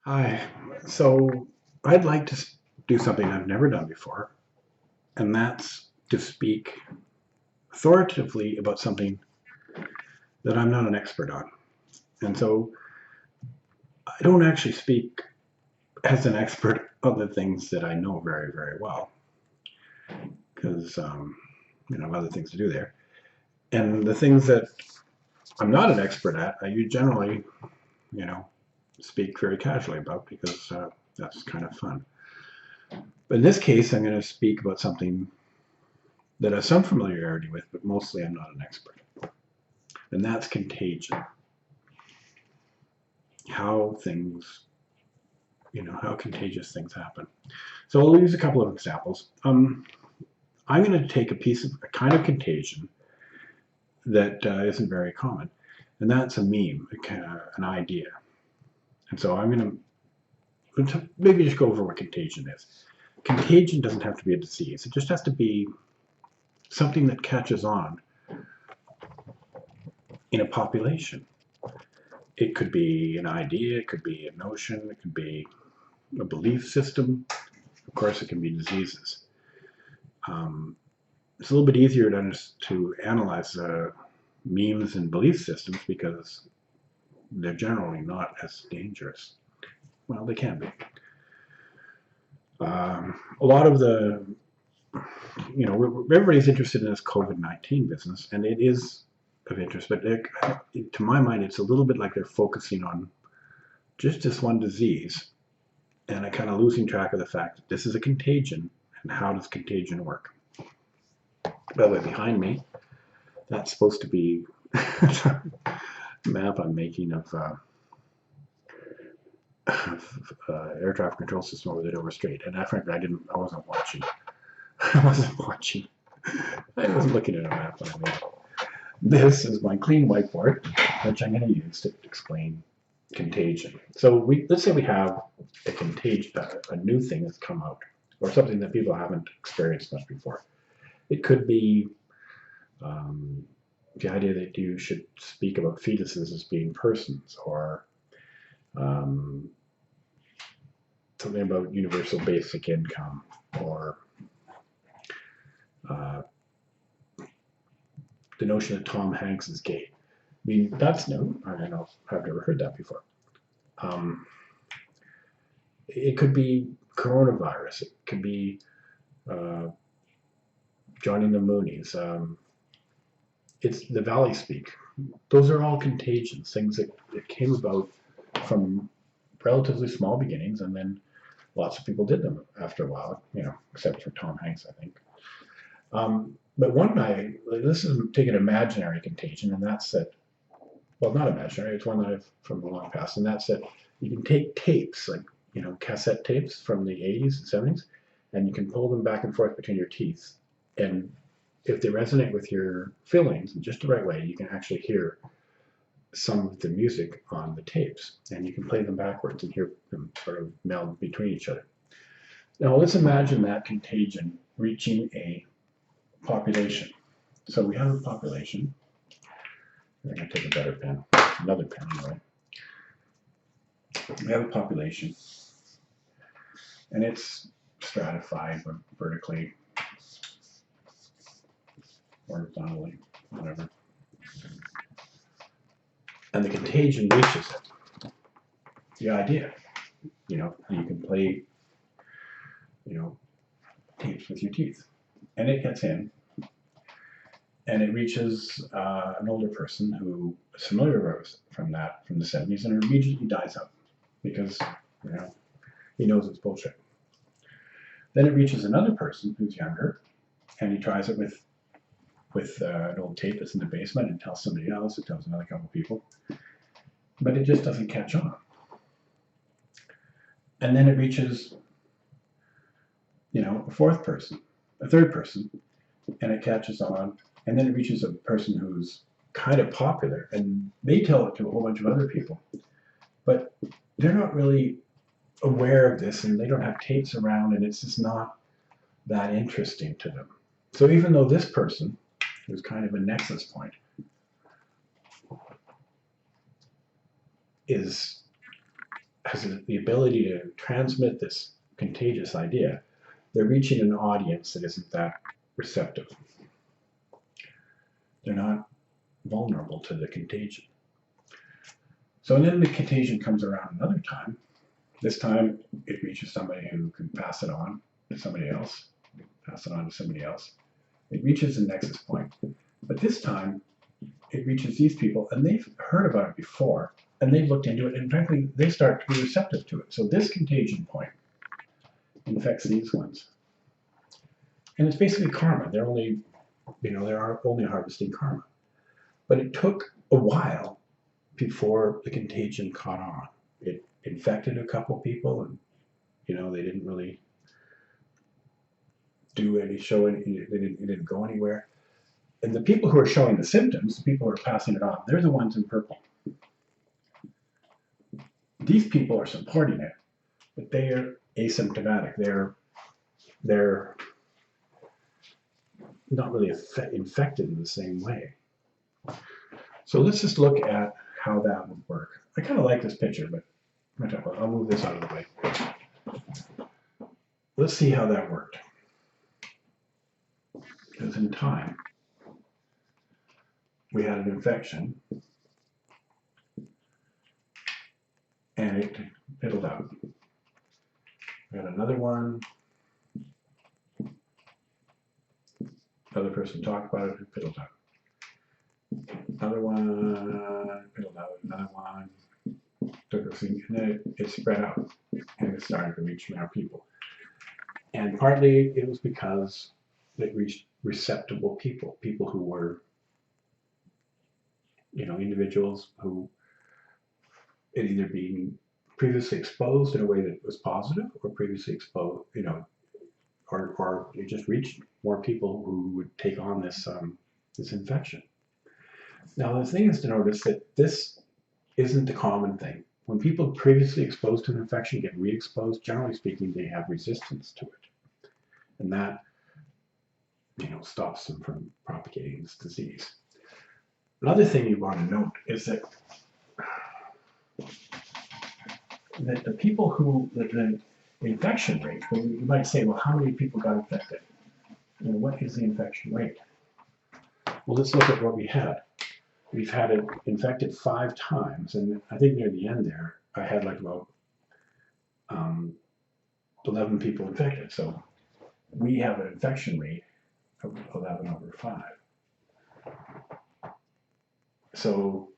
Hi. So I'd like to do something I've never done before, and that's to speak authoritatively about something that I'm not an expert on. And so I don't actually speak as an expert on the things that I know very, very well, because I have other things to do there. And the things that I'm not an expert at, I generally, you know, speak very casually about because that's kind of fun. But in this case, I'm going to speak about something that I have some familiarity with, but mostly I'm not an expert. And that's contagion. How things, how contagious things happen. So I'll use a couple of examples. I'm going to take a kind of contagion that isn't very common, and that's a meme, an idea. And so I'm going to maybe just go over what contagion is. Contagion doesn't have to be a disease. It just has to be something that catches on in a population. It could be an idea, it could be a notion, it could be a belief system. Of course, it can be diseases. It's a little bit easier to analyze memes and belief systems because they're generally not as dangerous. Well, they can be. A lot of everybody's interested in this COVID-19 business, and it is of interest, but to my mind, it's a little bit like they're focusing on just this one disease and kind of losing track of the fact that this is a contagion, and how does contagion work? By the way, behind me, that's supposed to be a map I'm making of air traffic control system over the Dover Strait, and frankly, I wasn't watching. I wasn't watching. I wasn't looking at a map when I made it. This is my clean whiteboard, which I'm going to use to explain contagion. So let's say we have a contagion, a new thing that's come out, or something that people haven't experienced much before. It could be the idea that you should speak about fetuses as being persons, or something about universal basic income, or the notion that Tom Hanks is gay. I mean, that's new. I know I've never heard that before. It could be coronavirus. It could be joining the Moonies. It's the Valley Speak. Those are all contagions, things that came about from relatively small beginnings, and then lots of people did them after a while, except for Tom Hanks, I think. But this is take an imaginary contagion, and that's that, well, not imaginary, it's one that I've from the long past, and that's that you can take tapes, like, cassette tapes from the 80s and 70s, and you can pull them back and forth between your teeth. And if they resonate with your feelings in just the right way, you can actually hear some of the music on the tapes, and you can play them backwards and hear them sort of meld between each other. Now let's imagine that contagion reaching a population. So we have a population. I'm going to take a better pen, another pen anyway. We have a population, and it's stratified vertically, horizontally, whatever. And the contagion reaches it. The idea, you can play, tapes with your teeth, and it gets in, and it reaches an older person who is familiar from the 70s, and immediately dies out because he knows it's bullshit. Then it reaches another person who's younger, and he tries it with an old tape that's in the basement, and tells somebody else, it tells another couple people, but it just doesn't catch on. And then it reaches, a fourth person, a third person, and it catches on, and then it reaches a person who's kind of popular, and they tell it to a whole bunch of other people, but they're not really aware of this, and they don't have tapes around, and it's just not that interesting to them. So even though this person, who's kind of a nexus point, is has the ability to transmit this contagious idea, they're reaching an audience that isn't that receptive. They're not vulnerable to the contagion. So then the contagion comes around another time. This time it reaches somebody who can pass it on to somebody else, pass it on to somebody else. It reaches the nexus point. But this time it reaches these people, and they've heard about it before, and they've looked into it, and frankly, they start to be receptive to it. So this contagion point infects these ones. And it's basically karma. They're only, they're only harvesting karma. But it took a while before the contagion caught on. It infected a couple people, and they didn't really do any showing. It didn't go anywhere. And the people who are showing the symptoms, the people who are passing it on, they're the ones in purple. These people are supporting it, but they are asymptomatic. They're not really infected in the same way. So let's just look at how that would work. I kind of like this picture, but I'll move this out of the way. Let's see how that worked. Because in time, we had an infection, and it fiddled out. We had another one. Another person talked about it, and fiddled out. Another one, fiddled out. Another one took a few, and then it spread out, and it started to reach more people. And partly it was because it reached receptible people, people who were, individuals who had either been previously exposed in a way that was positive, or previously exposed, or it just reached more people who would take on this this infection. Now the thing is to notice that this isn't the common thing. When people previously exposed to an infection get re-exposed, generally speaking, they have resistance to it, and that stops them from propagating this disease. Another thing you want to note is that the people who the infection rate. You might say, well, how many people got infected? What is the infection rate? Well, let's look at what we had. We've had it infected 5 times, and I think near the end there, I had like about 11 people infected. So we have an infection rate of 11 over 5. So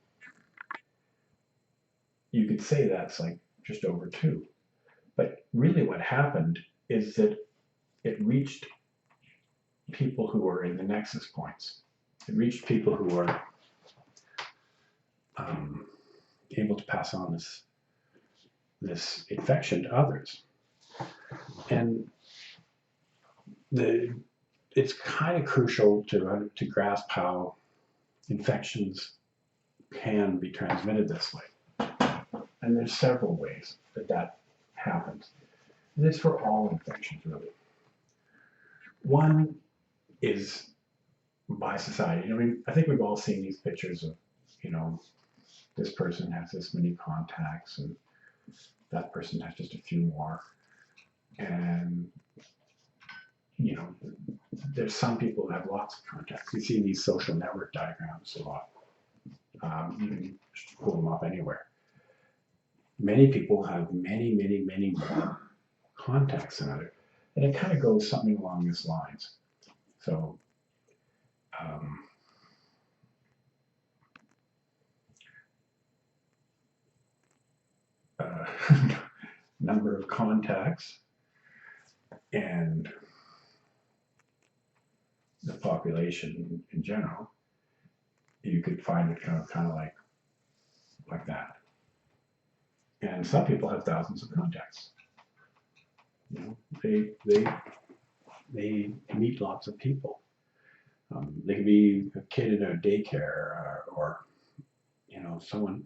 you could say that's like just over 2. But really what happened is that it reached people who were in the nexus points. It reached people who were able to pass on this infection to others. And it's kind of crucial to grasp how infections can be transmitted this way. And there's several ways that happens. And it's for all infections, really. One is by society. I think we've all seen these pictures of, this person has this many contacts, and that person has just a few more. And, there's some people who have lots of contacts. You see these social network diagrams a lot. You can pull them up anywhere. Many people have many, many, many more contacts than others. And it kind of goes something along these lines. So, number of contacts and the population in general, you could find it kind of like that. And some people have thousands of contacts. They meet lots of people. They could be a kid in a daycare, or someone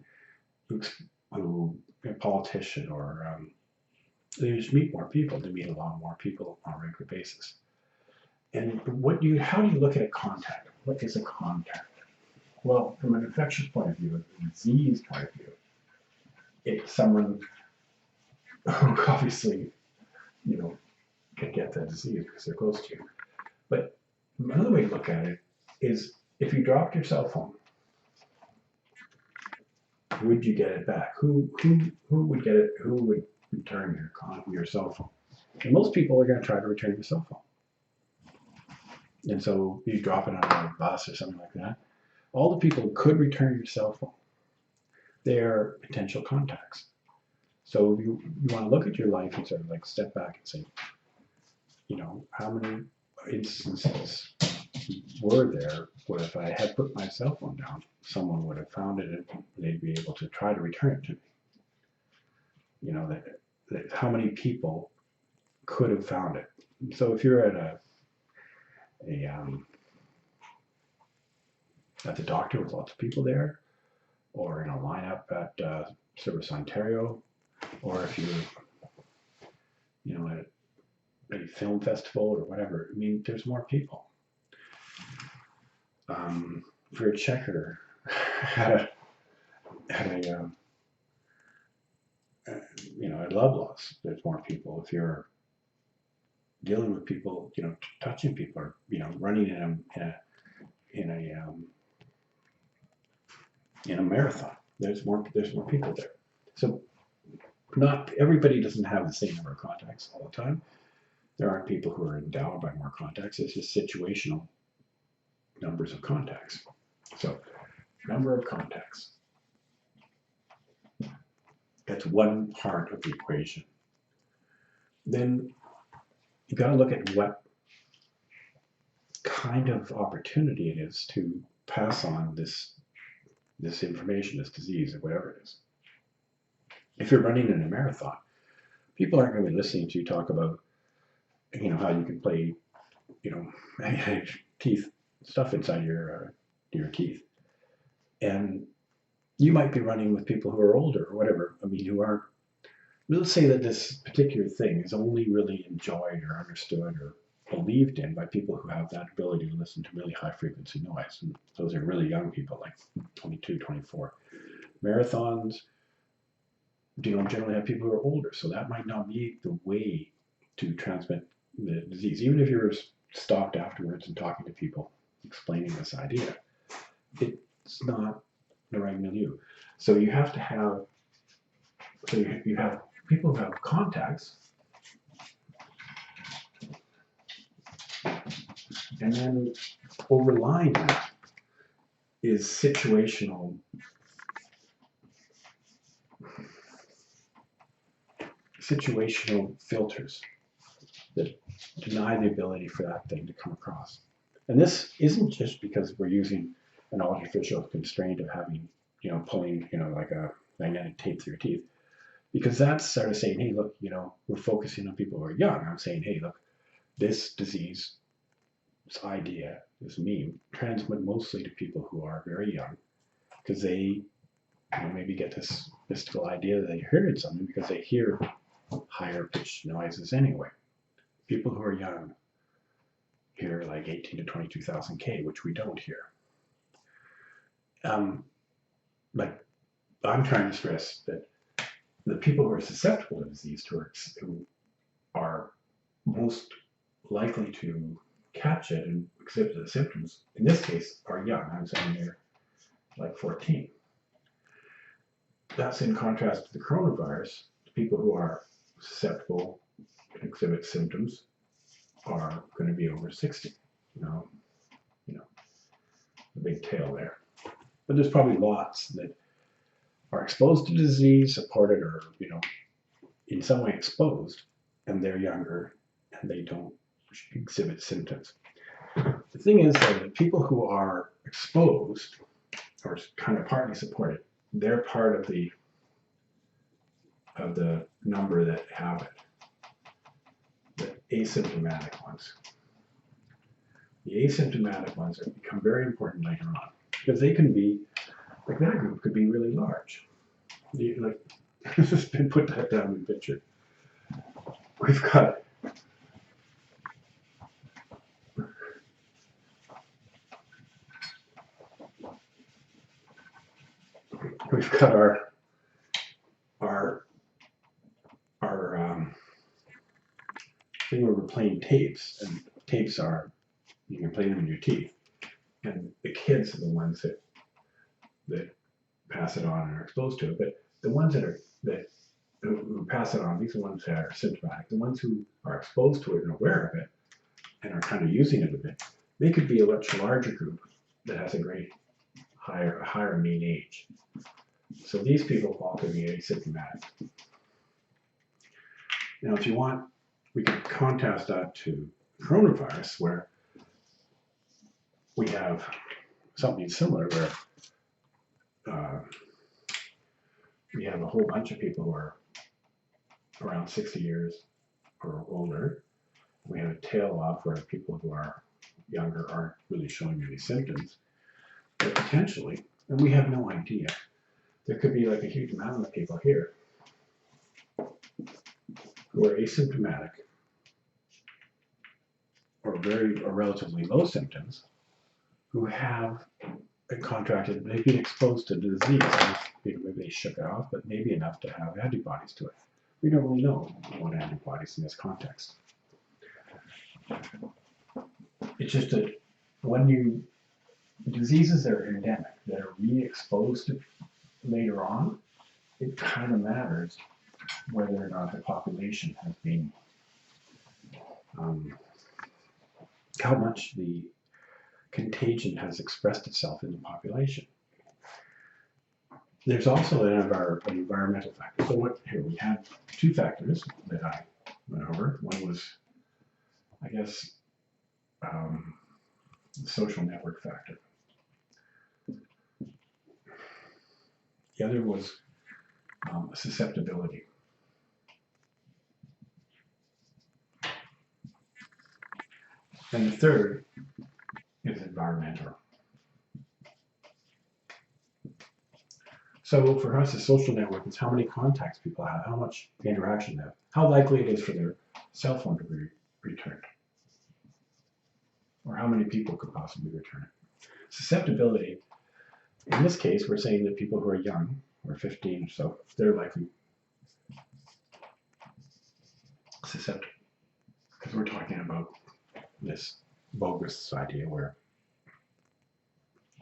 who a politician, or they just meet more people. They meet a lot more people on a regular basis. And how do you look at a contact? What is a contact? Well, from an infectious point of view, a disease point of view, it's someone obviously, can get that disease because they're close to you. But another way to look at it is if you dropped your cell phone, would you get it back? Who would get it? Who would return your cell phone? And most people are going to try to return your cell phone. And so you drop it on a bus or something like that. All the people who could return your cell phone, they're potential contacts. So you want to look at your life and sort of like step back and say, how many instances were there where if I had put my cell phone down, someone would have found it and they'd be able to try to return it to me. That how many people could have found it. So if you're at at the doctor with lots of people there, or in a lineup at Service Ontario, or if you're at a film festival or whatever, I mean, there's more people. If you're a checker at love loss, there's more people. If you're dealing with people, touching people, or running in a marathon, there's more people there. So not everybody doesn't have the same number of contacts all the time. There aren't people who are endowed by more contacts. It's just situational numbers of contacts. So number of contacts. That's one part of the equation. Then you've got to look at what kind of opportunity it is to pass on this information, this disease, or whatever it is. If you're running in a marathon, people aren't going to be listening to you talk about, how you can play, teeth stuff inside your teeth, and you might be running with people who are older or whatever. I mean, who aren't. Let's say that this particular thing is only really enjoyed or understood or believed in by people who have that ability to listen to really high frequency noise. And those are really young people, like 22, 24. Marathons, generally have people who are older. So that might not be the way to transmit the disease. Even if you're stopped afterwards and talking to people, explaining this idea, it's not the right milieu. So you have to have, you have people who have contacts, and then overlying that is situational filters that deny the ability for that thing to come across. And this isn't just because we're using an artificial constraint of having, pulling, like a magnetic tape through your teeth, because that's sort of saying, hey, look, we're focusing on people who are young. I'm saying, hey, look, this disease, this idea, this meme, transmit mostly to people who are very young, because they maybe get this mystical idea that they heard something because they hear higher pitched noises anyway. People who are young hear like 18 to 22,000 K, which we don't hear. But I'm trying to stress that the people who are susceptible to disease, who are most likely to catch it and exhibit the symptoms, in this case, are young. I'm saying they're like 14. That's in contrast to the coronavirus. The people who are susceptible and exhibit symptoms are going to be over 60. The big tail there. But there's probably lots that are exposed to disease, supported, or in some way exposed, and they're younger and they don't exhibit symptoms. The thing is that people who are exposed or kind of partly supported, they're part of the number that have it. The asymptomatic ones. The asymptomatic ones become very important later on because they can be, like that group could be really large. This has been put that down in the picture. We've got our thing where we're playing tapes, and tapes are, you can play them in your teeth, and the kids are the ones that pass it on and are exposed to it. But the ones who pass it on, these are the ones that are symptomatic. The ones who are exposed to it and aware of it and are kind of using it a bit, they could be a much larger group that has a higher mean age. So these people all could be asymptomatic. Now, if you want, we can contrast that to coronavirus, where we have something similar, where we have a whole bunch of people who are around 60 years or older. We have a tail off where people who are younger aren't really showing any symptoms. But potentially, and we have no idea, there could be like a huge amount of people here who are asymptomatic or relatively low symptoms, who have contracted, they've been exposed to the disease. Maybe they shook it off, but maybe enough to have antibodies to it. We don't really know about antibodies in this context. It's just that when diseases that are endemic, that are re-exposed to later on, it kind of matters whether or not the population has been, how much the contagion has expressed itself in the population. There's also an environmental factor. So here we had two factors that I went over. One was, I guess, the social network factor. The other was susceptibility. And the third is environmental. So for us, the social network is how many contacts people have, how much interaction they have, how likely it is for their cell phone to be returned, or how many people could possibly return it. Susceptibility, in this case, we're saying that people who are young, or 15 or so, they're likely susceptible, because we're talking about this bogus idea where,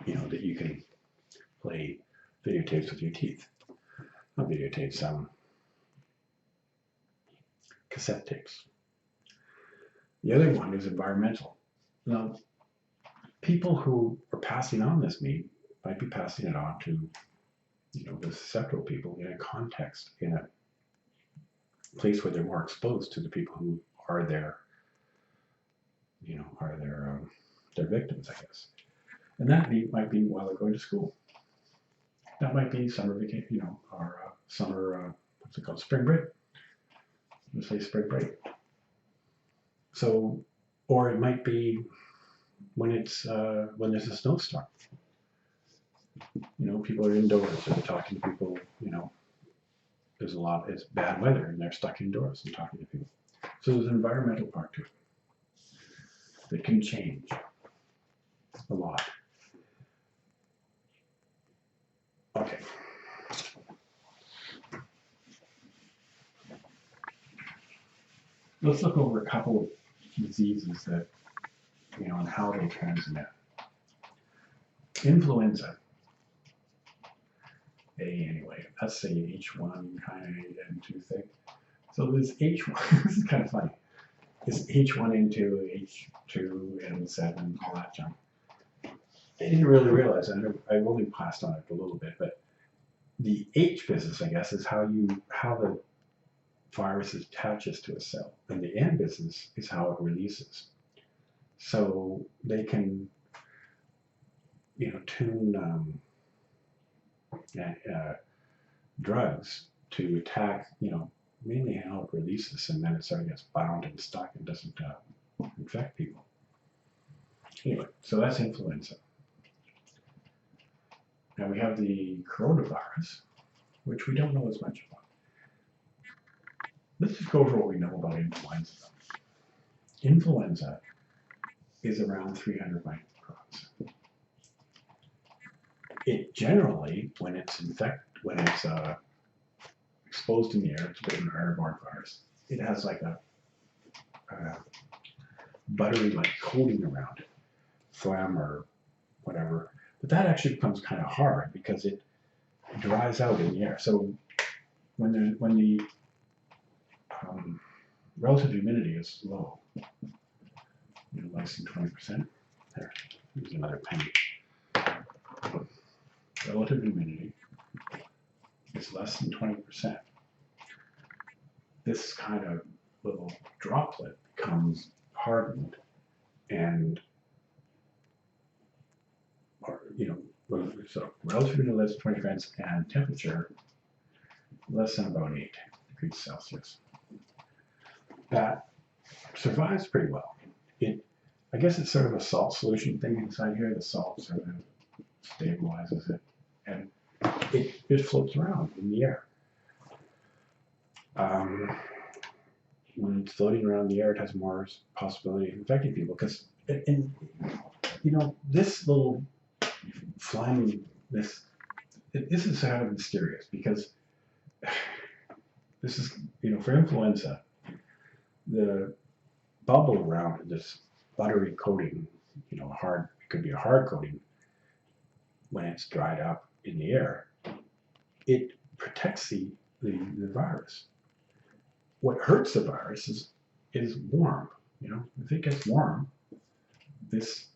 that you can play videotapes with your teeth. Not videotapes, cassette tapes. The other one is environmental. Now, people who are passing on this might be passing it on to, the susceptible people in a context, in a place where they're more exposed to the people who are their victims, I guess. And that might be while they're going to school. That might be summer vacation, or summer, what's it called, spring break. Let's say spring break. So, or it might be when there's a snowstorm. People are indoors, or they're talking to people, it's bad weather, and they're stuck indoors and talking to people. So there's an environmental part to it that can change a lot. Okay. Let's look over a couple of diseases that, and how they transmit. Influenza A, anyway, that's the H1 kind of N2 thing. So this H1, this is kind of funny. This H1N2, H2N7, all that junk. I didn't really realize it. I've only passed on it a little bit, but the H business, I guess, is how the virus attaches to a cell, and the N business is how it releases. So they can, tune drugs to attack, mainly how it releases, and then it sort of gets bound and stuck and doesn't infect people. Anyway, so that's influenza. Now we have the coronavirus, which we don't know as much about. Let's just go over what we know about influenza. Influenza is around 300 microns. It generally, when it's exposed in the air, it's a bit of an airborne virus. It has like a buttery like coating around it, phlegm or whatever. But that actually becomes kind of hard because it dries out in the air. So when the relative humidity is low, less than 20%. Here's another penny. Relative humidity is less than 20%. This kind of little droplet becomes hardened and, so relative humidity less than 20% and temperature less than about 8 degrees Celsius. That survives pretty well. I guess it's sort of a salt solution thing inside here. The salt sort of stabilizes it, and it floats around in the air. When it's floating around the air, it has more possibility of infecting people because, this little phlegm, this is kind of mysterious because this is, for influenza, the bubble around this buttery coating, it could be a hard coating when it's dried up in the air. It protects the virus. What hurts the virus is warm. If it gets warm, this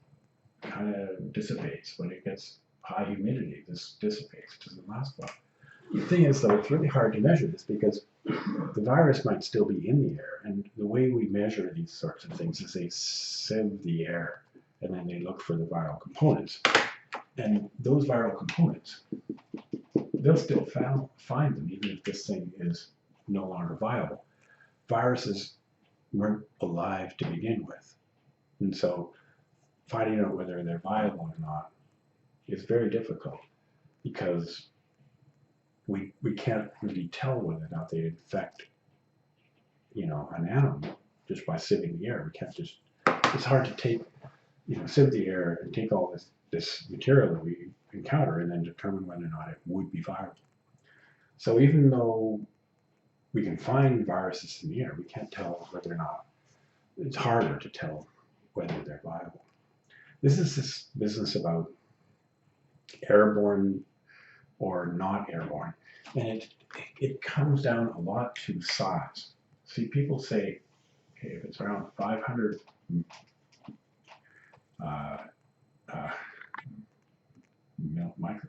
kind of dissipates. When it gets high humidity, this dissipates. It doesn't last well. The thing is, though, it's really hard to measure this because the virus might still be in the air, and the way we measure these sorts of things is they sieve the air, and then they look for the viral components. And those viral components, they'll still find them, even if this thing is no longer viable. Viruses weren't alive to begin with, and so finding out whether they're viable or not is very difficult because we can't really tell whether or not they infect, an animal just by sieving the air. We can't just, it's hard to take, sieve the air and take all this material that we encounter and then determine whether or not it would be viable. So even though we can find viruses in the air, we can't tell whether or not, it's harder to tell whether they're viable. This is this business about airborne or not airborne. And it comes down a lot to size. See, people say, okay, if it's around 500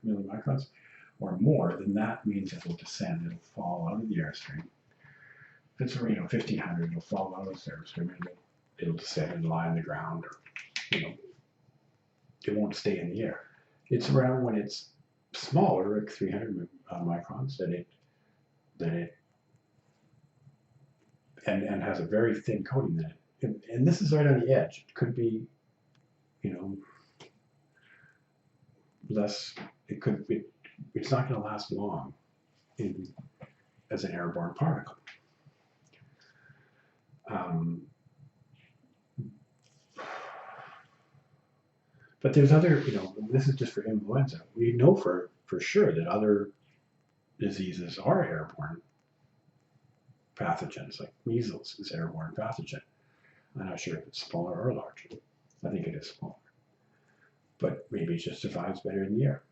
millimicrons or more, then that means it will descend. It'll fall out of the airstream. If it's 1,500, it'll fall out of the airstream and it'll descend and lie on the ground, or it won't stay in the air. It's around when it's smaller, like 300 microns, that it and has a very thin coating in it. And this is right on the edge. It could be, less. It's not going to last long as an airborne particle. But there's other, this is just for influenza. We know for sure that other diseases are airborne pathogens, like measles is airborne pathogen. I'm not sure if it's smaller or larger. I think it is smaller. But maybe it just survives better in the air.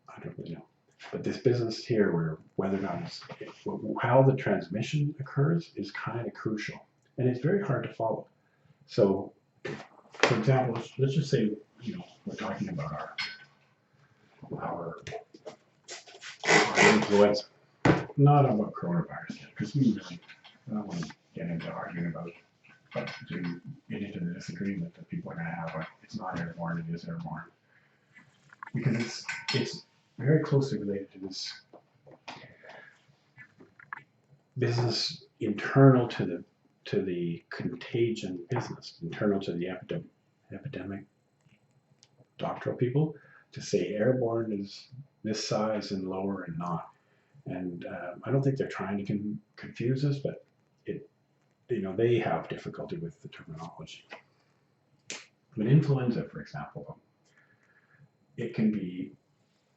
I don't really know. But this business here, where whether or not how the transmission occurs is kind of crucial. And it's very hard to follow. So, for example, let's just say, we're talking about our influenza, not about coronavirus yet, because we really don't want to get into arguing about, to get into the disagreement that people are going to have, like it's not airborne, it is airborne, because it's very closely related to this business internal to the contagion business, internal to the epidemic doctoral people, to say airborne is this size and lower and not. And I don't think they're trying to confuse us, but they have difficulty with the terminology. But influenza, for example, it can be,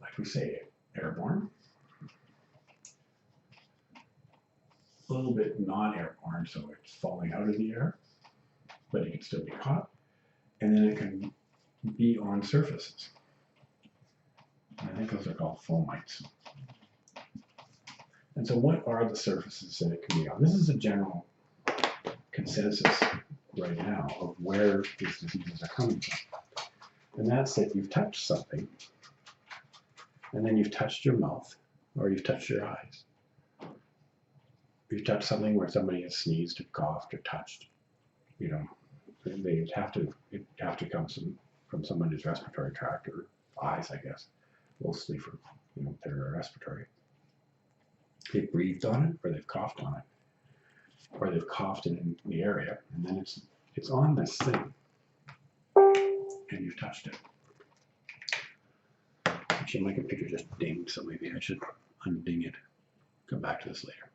like we say, airborne, a little bit non-airborne, so it's falling out of the air, but it can still be caught. And then it can be on surfaces. I think those are called fomites. And so what are the surfaces that it can be on? This is a general consensus right now of where these diseases are coming from. And that's that you've touched something, and then you've touched your mouth, or you've touched your eyes. You've touched something where somebody has sneezed or coughed or touched. You know, it have to come from somebody's respiratory tract or eyes, I guess, mostly for their respiratory. They've breathed on it, or they've coughed on it, or they've coughed in the area, and then it's on this thing, and you've touched it. Actually, my computer just dinged, so maybe I should unding it. Come back to this later.